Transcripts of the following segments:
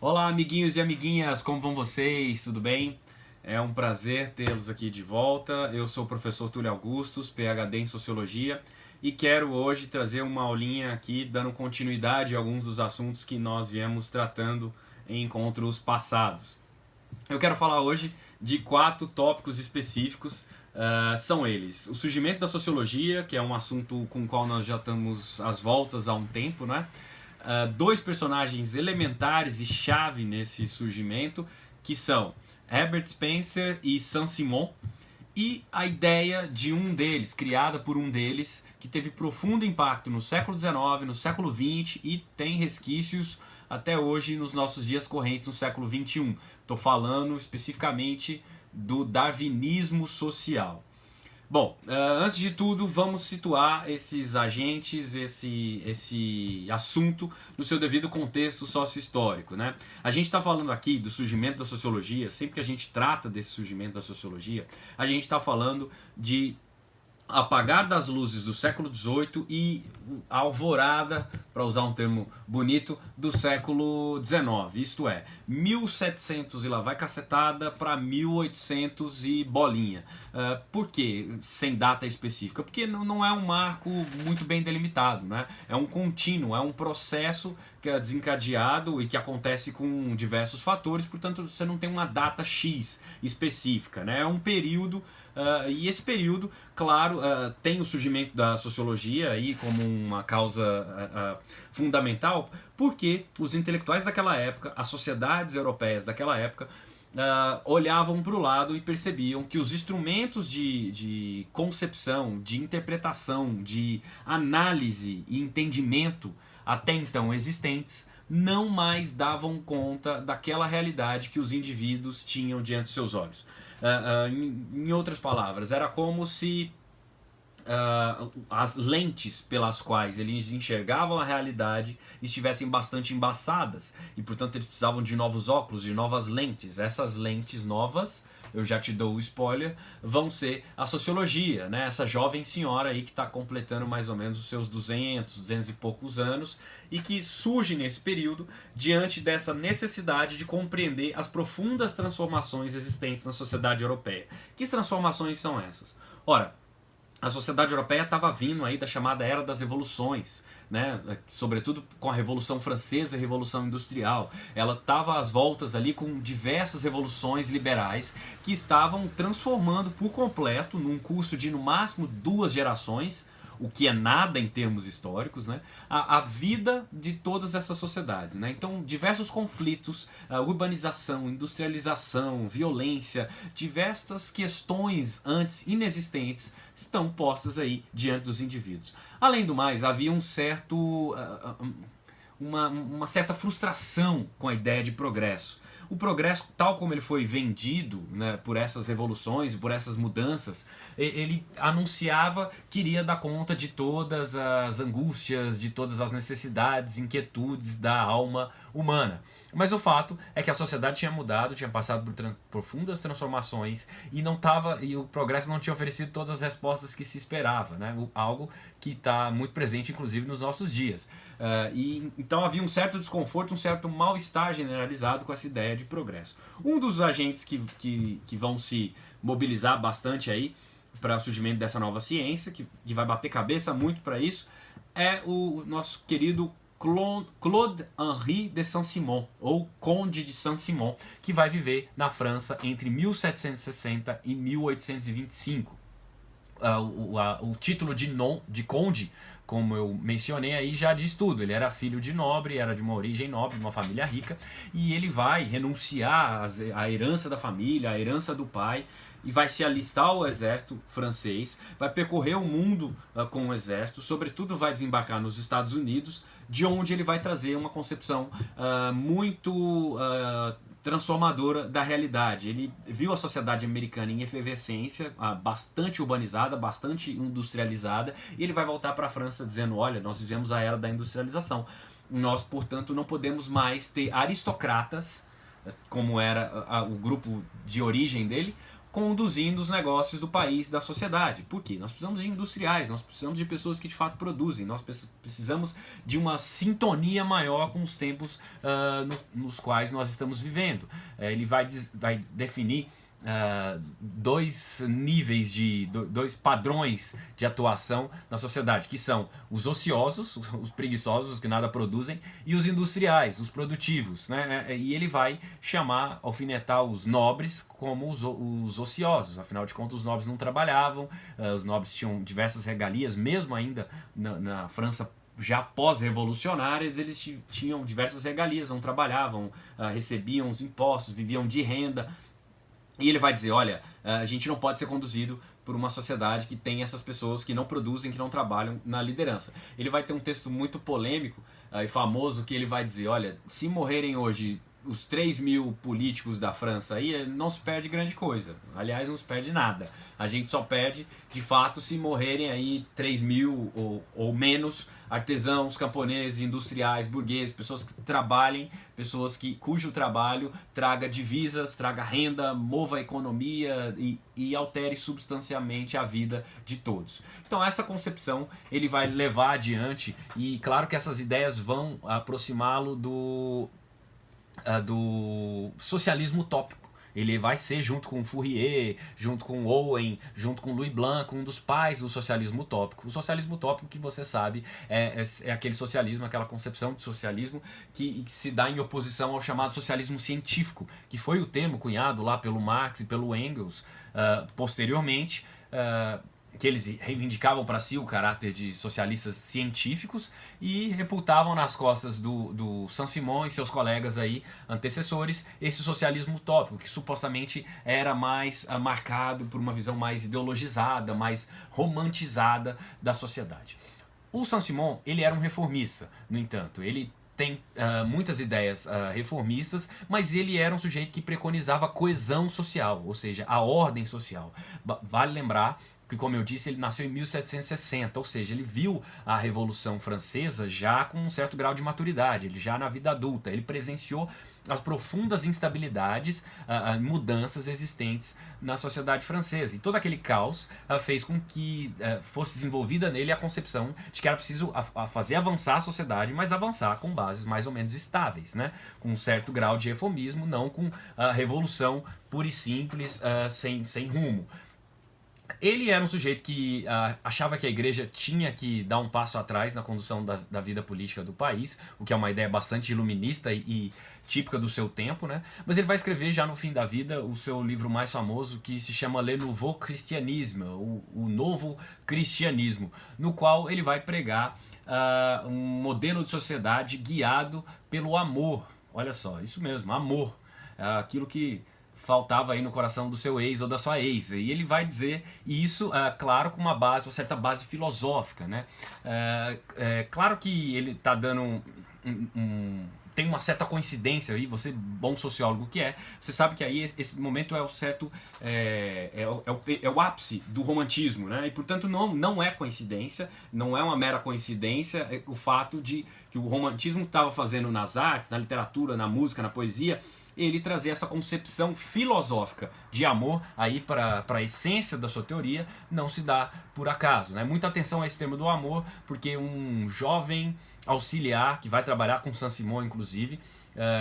Olá, amiguinhos e amiguinhas, como vão vocês? Tudo bem? É um prazer tê-los aqui de volta. Eu sou o professor Túlio Augustus, PhD em Sociologia, e quero hoje trazer uma aulinha aqui dando continuidade a alguns dos assuntos que nós viemos tratando em encontros passados. Eu quero falar hoje de 4 tópicos específicos. São eles: o surgimento da sociologia, que é um assunto com o qual nós já estamos às voltas há um tempo, né? 2 personagens elementares e chave nesse surgimento, que são Herbert Spencer e Saint-Simon, e a ideia de um deles, criada por um deles, que teve profundo impacto no século XIX, no século XX e tem resquícios até hoje nos nossos dias correntes no século XXI. Estou falando especificamente do darwinismo social. Bom, antes de tudo, vamos situar esses agentes, esse assunto no seu devido contexto sócio-histórico, né? A gente está falando aqui do surgimento da sociologia. Sempre que a gente trata desse surgimento da sociologia, a gente está falando de apagar das luzes do século XVIII e a alvorada, para usar um termo bonito, do século XIX. Isto é, 1700 e lá vai cacetada para 1800 e bolinha. Por quê? Sem data específica? Porque não é um marco muito bem delimitado, né? É um contínuo, é um processo que é desencadeado e que acontece com diversos fatores, portanto você não tem uma data X específica, né? É um período, e esse período, claro, tem o surgimento da sociologia aí como uma causa fundamental, porque os intelectuais daquela época, as sociedades europeias daquela época, olhavam para o lado e percebiam que os instrumentos de concepção, de interpretação, de análise e entendimento até então existentes não mais davam conta daquela realidade que os indivíduos tinham diante dos seus olhos. Em outras palavras, era como se as lentes pelas quais eles enxergavam a realidade estivessem bastante embaçadas e, portanto, eles precisavam de novos óculos, de novas lentes. Essas lentes novas, eu já te dou o spoiler, vão ser a sociologia, né? Essa jovem senhora aí que está completando mais ou menos os seus 200 e poucos anos e que surge nesse período diante dessa necessidade de compreender as profundas transformações existentes na sociedade europeia. Que transformações são essas? Ora, a sociedade europeia estava vindo aí da chamada Era das Revoluções, né? Sobretudo com a Revolução Francesa e a Revolução Industrial. Ela estava às voltas ali com diversas revoluções liberais que estavam transformando por completo, num curso de no máximo 2 gerações, o que é nada em termos históricos, né? A vida de todas essas sociedades, né? Então, diversos conflitos, urbanização, industrialização, violência, diversas questões antes inexistentes estão postas aí diante dos indivíduos. Além do mais, havia um certo, uma certa frustração com a ideia de progresso. O progresso, tal como ele foi vendido, né, por essas revoluções, por essas mudanças, ele anunciava que iria dar conta de todas as angústias, de todas as necessidades, inquietudes da alma humana. Mas o fato é que a sociedade tinha mudado, tinha passado por profundas transformações e o progresso não tinha oferecido todas as respostas que se esperava, né? Algo que está muito presente, inclusive, nos nossos dias. Então havia um certo desconforto, um certo mal-estar generalizado com essa ideia de progresso. Um dos agentes que vão se mobilizar bastante aí para o surgimento dessa nova ciência, que vai bater cabeça muito para isso, é o nosso querido Claude-Henri de Saint-Simon, ou Conde de Saint-Simon, que vai viver na França entre 1760 e 1825. O título de conde, como eu mencionei aí, já diz tudo. Ele era filho de nobre, era de uma origem nobre, de uma família rica, e ele vai renunciar à herança da família, à herança do pai, e vai se alistar ao exército francês, vai percorrer o mundo com o exército, sobretudo vai desembarcar nos Estados Unidos, de onde ele vai trazer uma concepção muito transformadora da realidade. Ele viu a sociedade americana em efervescência, bastante urbanizada, bastante industrializada, e ele vai voltar para a França dizendo: olha, nós vivemos a era da industrialização. Nós, portanto, não podemos mais ter aristocratas, como era o grupo de origem dele, conduzindo os negócios do país, da sociedade. Por quê? Nós precisamos de industriais, nós precisamos de pessoas que de fato produzem, nós precisamos de uma sintonia maior com os tempos nos quais nós estamos vivendo. Ele vai definir dois níveis dois padrões de atuação na sociedade, que são os ociosos, os preguiçosos, os que nada produzem, e os industriais, os produtivos, né? E ele vai alfinetar os nobres como os ociosos. Afinal de contas, os nobres não trabalhavam, os nobres tinham diversas regalias, mesmo ainda na França já pós-revolucionárias, eles tinham diversas regalias, não trabalhavam, recebiam os impostos, viviam de renda. E ele vai dizer, olha, a gente não pode ser conduzido por uma sociedade que tem essas pessoas que não produzem, que não trabalham na liderança. Ele vai ter um texto muito polêmico e famoso que ele vai dizer, olha, se morrerem hoje os 3.000 políticos da França aí, não se perde grande coisa. Aliás, não se perde nada. A gente só perde, de fato, se morrerem aí 3.000 ou menos artesãos, camponeses, industriais, burgueses, pessoas que trabalhem, pessoas cujo trabalho traga divisas, traga renda, mova a economia e altere substancialmente a vida de todos. Então essa concepção ele vai levar adiante e claro que essas ideias vão aproximá-lo do socialismo utópico. Ele vai ser, junto com Fourier, junto com Owen, junto com Louis Blanc, um dos pais do socialismo utópico. O socialismo utópico, que você sabe, é aquele socialismo, aquela concepção de socialismo que se dá em oposição ao chamado socialismo científico, que foi o termo cunhado lá pelo Marx e pelo Engels posteriormente, que eles reivindicavam para si o caráter de socialistas científicos e reputavam nas costas do Saint-Simon e seus colegas aí, antecessores, esse socialismo utópico, que supostamente era mais marcado por uma visão mais ideologizada, mais romantizada da sociedade. O Saint-Simon, ele era um reformista, no entanto, ele tem muitas ideias reformistas, mas ele era um sujeito que preconizava a coesão social, ou seja, a ordem social. Vale lembrar que, como eu disse, ele nasceu em 1760, ou seja, ele viu a Revolução Francesa já com um certo grau de maturidade, ele já na vida adulta, ele presenciou as profundas instabilidades, mudanças existentes na sociedade francesa. E todo aquele caos fez com que fosse desenvolvida nele a concepção de que era preciso fazer avançar a sociedade, mas avançar com bases mais ou menos estáveis, né? Com um certo grau de reformismo, não com a revolução pura e simples, sem rumo. Ele era um sujeito que achava que a igreja tinha que dar um passo atrás na condução da vida política do país, o que é uma ideia bastante iluminista e típica do seu tempo, né? Mas ele vai escrever já no fim da vida o seu livro mais famoso, que se chama Le Nouveau Christianisme, o Novo Cristianismo, no qual ele vai pregar um modelo de sociedade guiado pelo amor. Olha só, isso mesmo, amor. Aquilo que faltava aí no coração do seu ex ou da sua ex. E ele vai dizer isso, claro, com uma certa base filosófica, né? Claro que ele está dando tem uma certa coincidência aí, você, bom sociólogo que você sabe que aí esse momento é o ápice do romantismo, né? E portanto não é coincidência, não é uma mera coincidência o fato de que o romantismo estava fazendo nas artes, na literatura, na música, na poesia, ele trazer essa concepção filosófica de amor aí para a essência da sua teoria não se dá por acaso, né? Muita atenção a esse termo do amor, porque um jovem auxiliar que vai trabalhar com Saint-Simon, inclusive,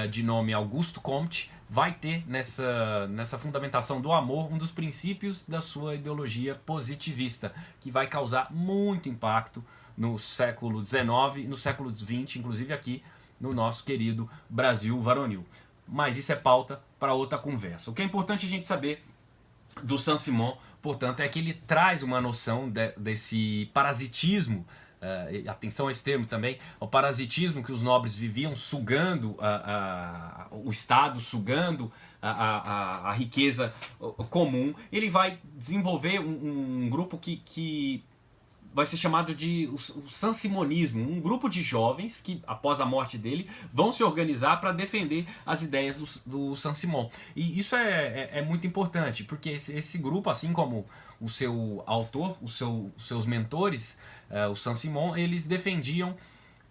de nome Auguste Comte, vai ter nessa fundamentação do amor um dos princípios da sua ideologia positivista, que vai causar muito impacto no século XIX e no século XX, inclusive aqui no nosso querido Brasil varonil. Mas isso é pauta para outra conversa. O que é importante a gente saber do Saint-Simon, portanto, é que ele traz uma noção desse parasitismo, atenção a esse termo também, o parasitismo que os nobres viviam, sugando o Estado, sugando a riqueza comum. Ele vai desenvolver um grupo que vai ser chamado de o saint-simonismo, um grupo de jovens que, após a morte dele, vão se organizar para defender as ideias do Saint-Simon. E isso é muito importante, porque esse grupo, assim como o seu autor, seus mentores, o Saint-Simon, eles defendiam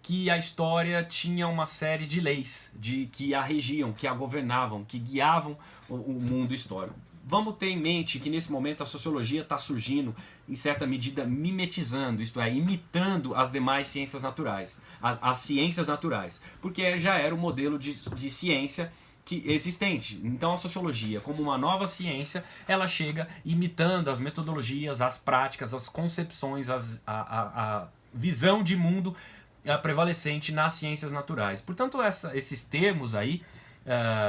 que a história tinha uma série de leis que a regiam, que a governavam, que guiavam o mundo histórico. vamos ter em mente que nesse momento a sociologia está surgindo, em certa medida, mimetizando, isto é, imitando as demais ciências naturais, as ciências naturais, porque já era o modelo de ciência que existente. Então a sociologia, como uma nova ciência, ela chega imitando as metodologias, as práticas, as concepções, a visão de mundo prevalecente nas ciências naturais. Portanto, esses termos aí,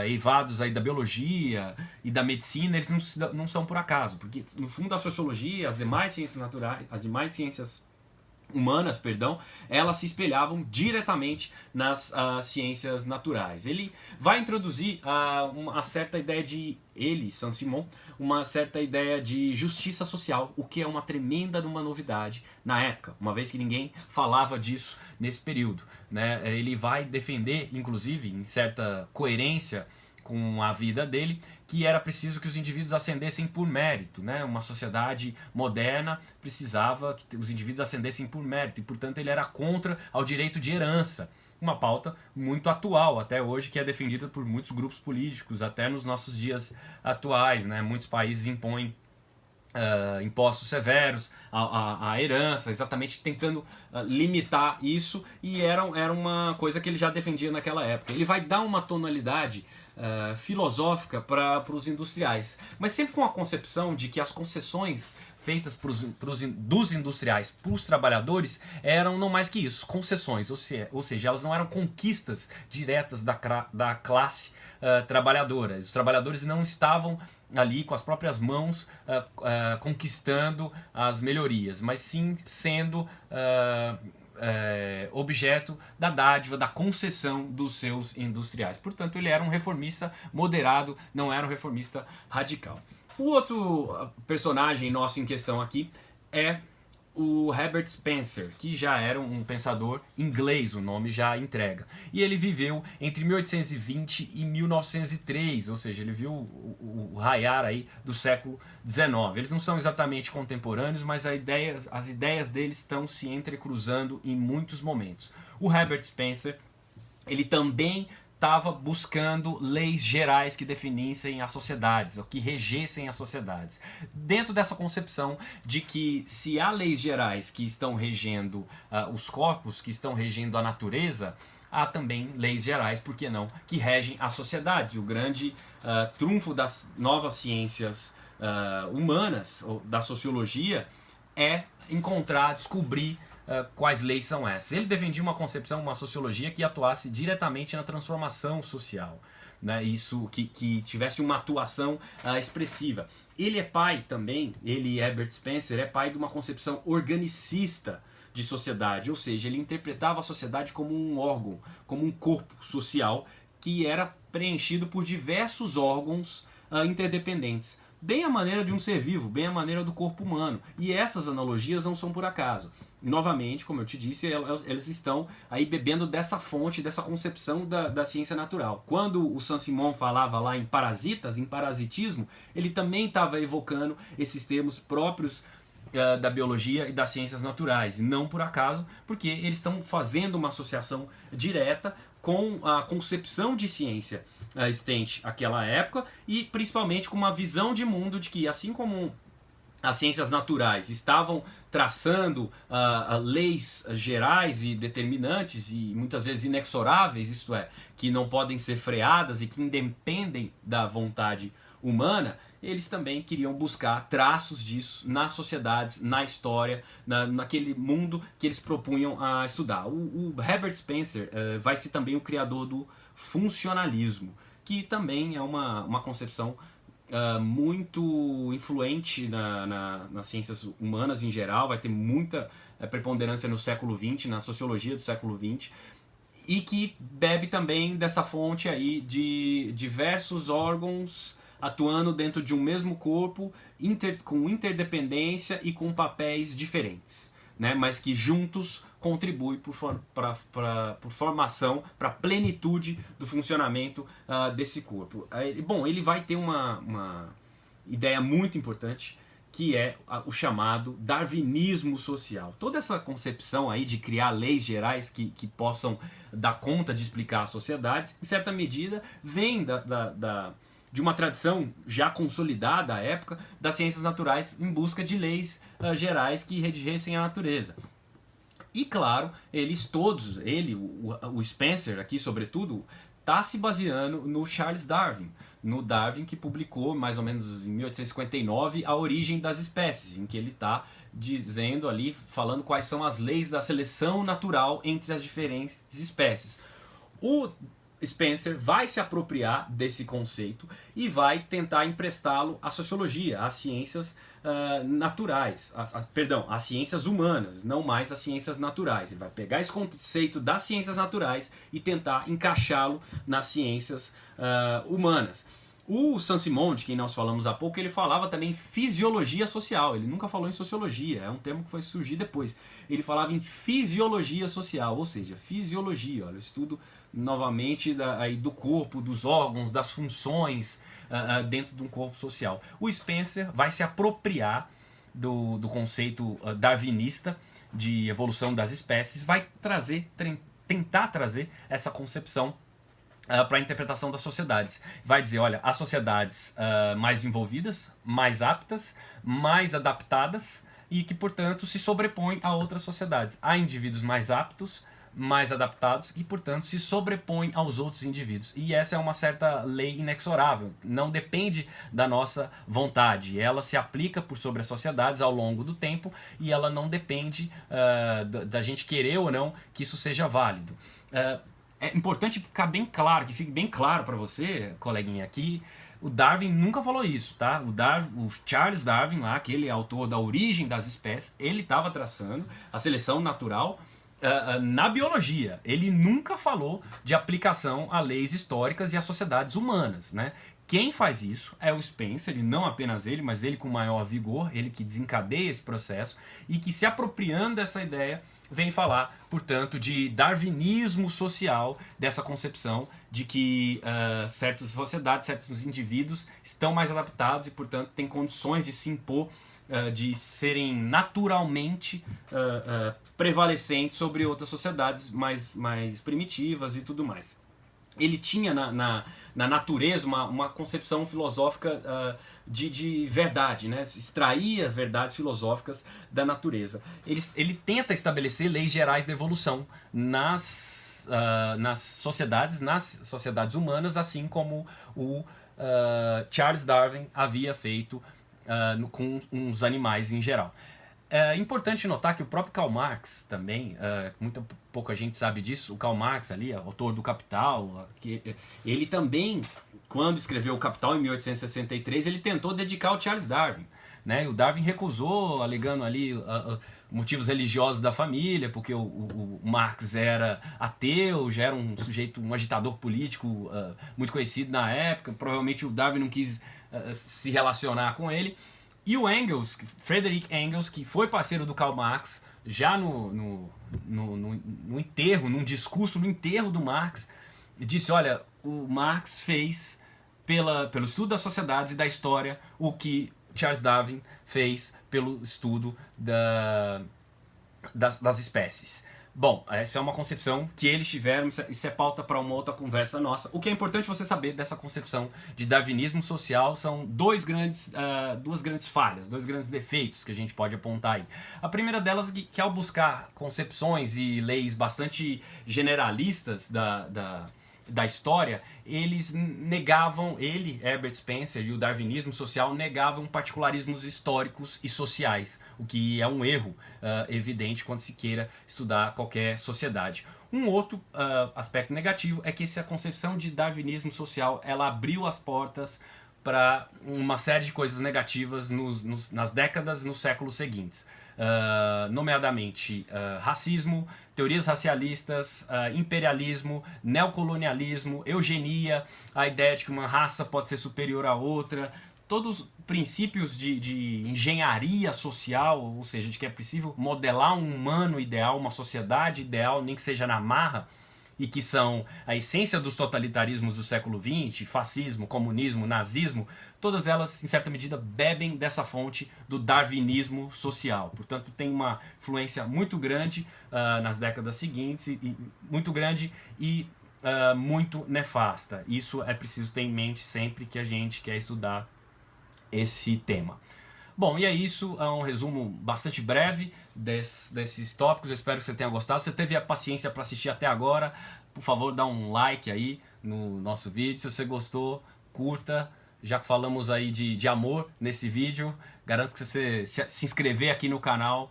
eivados aí da biologia e da medicina, eles não são por acaso, porque no fundo a sociologia, as demais ciências naturais, as demais ciências humanas, perdão, elas se espelhavam diretamente nas ciências naturais. Ele vai introduzir uma certa ideia Saint-Simon, uma certa ideia de justiça social, o que é uma tremenda novidade na época, uma vez que ninguém falava disso nesse período, né? Ele vai defender, inclusive, em certa coerência com a vida dele, que era preciso que os indivíduos ascendessem por mérito, né? Uma sociedade moderna precisava que os indivíduos ascendessem por mérito e, portanto, ele era contra ao direito de herança. Uma pauta muito atual até hoje, que é defendida por muitos grupos políticos, até nos nossos dias atuais, né? Muitos países impõem impostos severos à herança, exatamente tentando limitar isso, e era uma coisa que ele já defendia naquela época. Ele vai dar uma tonalidade filosófica para os industriais, mas sempre com a concepção de que as concessões feitas dos industriais para os trabalhadores eram não mais que isso, concessões, ou seja, elas não eram conquistas diretas da classe trabalhadora. Os trabalhadores não estavam ali com as próprias mãos conquistando as melhorias, mas sim sendo objeto da dádiva, da concessão dos seus industriais. Portanto, ele era um reformista moderado, não era um reformista radical. O outro personagem nosso em questão aqui é o Herbert Spencer, que já era um pensador inglês, o nome já entrega. E ele viveu entre 1820 e 1903, ou seja, ele viu o raiar aí do século XIX. Eles não são exatamente contemporâneos, mas as ideias deles estão se entrecruzando em muitos momentos. O Herbert Spencer, ele também estava buscando leis gerais que definissem as sociedades, ou que regessem as sociedades. Dentro dessa concepção de que se há leis gerais que estão regendo os corpos, que estão regendo a natureza, há também leis gerais, por que não, que regem as sociedades. O grande trunfo das novas ciências humanas, ou da sociologia, é descobrir quais leis são essas. Ele defendia uma concepção, uma sociologia que atuasse diretamente na transformação social, né? Isso que tivesse uma atuação expressiva. Ele é pai também, Herbert Spencer, é pai de uma concepção organicista de sociedade, ou seja, ele interpretava a sociedade como um órgão, como um corpo social que era preenchido por diversos órgãos interdependentes. Bem a maneira de um ser vivo, bem a maneira do corpo humano. E essas analogias não são por acaso. Novamente, como eu te disse, eles estão aí bebendo dessa fonte, dessa concepção da ciência natural. Quando o Saint-Simon falava lá em parasitas, em parasitismo, ele também estava evocando esses termos próprios da biologia e das ciências naturais. E não por acaso, porque eles estão fazendo uma associação direta com a concepção de ciência existente naquela época e principalmente com uma visão de mundo de que, assim como as ciências naturais estavam traçando leis gerais e determinantes e muitas vezes inexoráveis, isto é, que não podem ser freadas e que independem da vontade humana, eles também queriam buscar traços disso nas sociedades, na história, naquele mundo que eles propunham a estudar. O Herbert Spencer vai ser também o criador do funcionalismo, que também é uma concepção muito influente nas ciências humanas em geral, vai ter muita preponderância no século XX, na sociologia do século XX, e que bebe também dessa fonte aí de diversos órgãos atuando dentro de um mesmo corpo, com interdependência e com papéis diferentes, né? Mas que juntos contribuem para formação, para a plenitude do funcionamento desse corpo. Bom, ele vai ter uma ideia muito importante, que é o chamado darwinismo social. Toda essa concepção aí de criar leis gerais que possam dar conta de explicar as sociedades, em certa medida, vem de uma tradição já consolidada à época das ciências naturais em busca de leis gerais que regessem a natureza. E claro, eles todos, o Spencer aqui sobretudo, está se baseando no Charles Darwin, no Darwin que publicou mais ou menos em 1859 A Origem das Espécies, em que ele está dizendo ali, falando quais são as leis da seleção natural entre as diferentes espécies. O Spencer vai se apropriar desse conceito e vai tentar emprestá-lo à sociologia, às ciências naturais, às ciências humanas, não mais às ciências naturais. Ele vai pegar esse conceito das ciências naturais e tentar encaixá-lo nas ciências humanas. O Saint-Simon, de quem nós falamos há pouco, ele falava também em fisiologia social. Ele nunca falou em sociologia, é um termo que foi surgir depois. Ele falava em fisiologia social, ou seja, fisiologia, olha, o estudo novamente do corpo, dos órgãos, das funções dentro de um corpo social. O Spencer vai se apropriar do conceito darwinista de evolução das espécies, vai tentar trazer essa concepção para a interpretação das sociedades. Vai dizer, olha, as sociedades mais envolvidas, mais aptas, mais adaptadas e que, portanto, se sobrepõem a outras sociedades. Há indivíduos mais aptos, mais adaptados e, portanto, se sobrepõem aos outros indivíduos. E essa é uma certa lei inexorável. Não depende da nossa vontade. Ela se aplica por sobre as sociedades ao longo do tempo e ela não depende da gente querer ou não que isso seja válido. É importante ficar bem claro, que fique bem claro para você, coleguinha, que o Darwin nunca falou isso, tá? O Charles Darwin, lá, aquele autor da Origem das Espécies, ele estava traçando a seleção natural na biologia. Ele nunca falou de aplicação a leis históricas e a sociedades humanas, né? Quem faz isso é o Spencer, e não apenas ele, mas ele com maior vigor, ele que desencadeia esse processo e que, se apropriando dessa ideia, vem falar, portanto, de darwinismo social, dessa concepção de que certas sociedades, certos indivíduos estão mais adaptados e, portanto, têm condições de se impor, de serem naturalmente prevalecentes sobre outras sociedades mais primitivas e tudo mais. Ele tinha na natureza uma concepção filosófica de verdade, né? Extraía verdades filosóficas da natureza. Ele tenta estabelecer leis gerais da evolução nas sociedades humanas, assim como o Charles Darwin havia feito com os animais em geral. É importante notar que o próprio Karl Marx também, muito pouca gente sabe disso, o Karl Marx ali, autor do Capital, ele também, quando escreveu o Capital em 1863, ele tentou dedicar ao Charles Darwin, né? O Darwin recusou, alegando ali motivos religiosos da família, porque o Marx era ateu, já era um sujeito, um agitador político muito conhecido na época, provavelmente o Darwin não quis se relacionar com ele. E o Engels, Friedrich Engels, que foi parceiro do Karl Marx, já no enterro, num discurso no enterro do Marx, disse, olha, o Marx fez pelo estudo das sociedades e da história o que Charles Darwin fez pelo estudo das espécies. Bom, essa é uma concepção que eles tiveram, isso é pauta para uma outra conversa nossa. O que é importante você saber dessa concepção de darwinismo social são duas grandes falhas, dois grandes defeitos que a gente pode apontar aí. A primeira delas é que ao buscar concepções e leis bastante generalistas da história, eles negavam, Herbert Spencer e o darwinismo social negavam particularismos históricos e sociais, o que é um erro evidente quando se queira estudar qualquer sociedade. Um outro aspecto negativo é que essa concepção de darwinismo social, ela abriu as portas para uma série de coisas negativas nas décadas, nos séculos seguintes. Nomeadamente racismo, teorias racialistas, imperialismo, neocolonialismo, eugenia, a ideia de que uma raça pode ser superior à outra, todos princípios de engenharia social, ou seja, de que é possível modelar um humano ideal, uma sociedade ideal, nem que seja na marra, e que são a essência dos totalitarismos do século XX, fascismo, comunismo, nazismo, todas elas, em certa medida, bebem dessa fonte do darwinismo social. Portanto, tem uma influência muito grande nas décadas seguintes, muito grande, e muito nefasta. Isso é preciso ter em mente sempre que a gente quer estudar esse tema. Bom, e é isso, é um resumo bastante breve desses tópicos. Eu espero que você tenha gostado. Se você teve a paciência para assistir até agora, por favor, dá um like aí no nosso vídeo. Se você gostou, curta. Já que falamos aí de amor nesse vídeo, garanto que você se inscrever aqui no canal,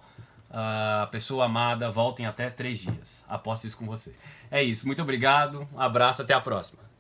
a pessoa amada volta em até 3 dias. Aposto isso com você. É isso, muito obrigado, um abraço, até a próxima.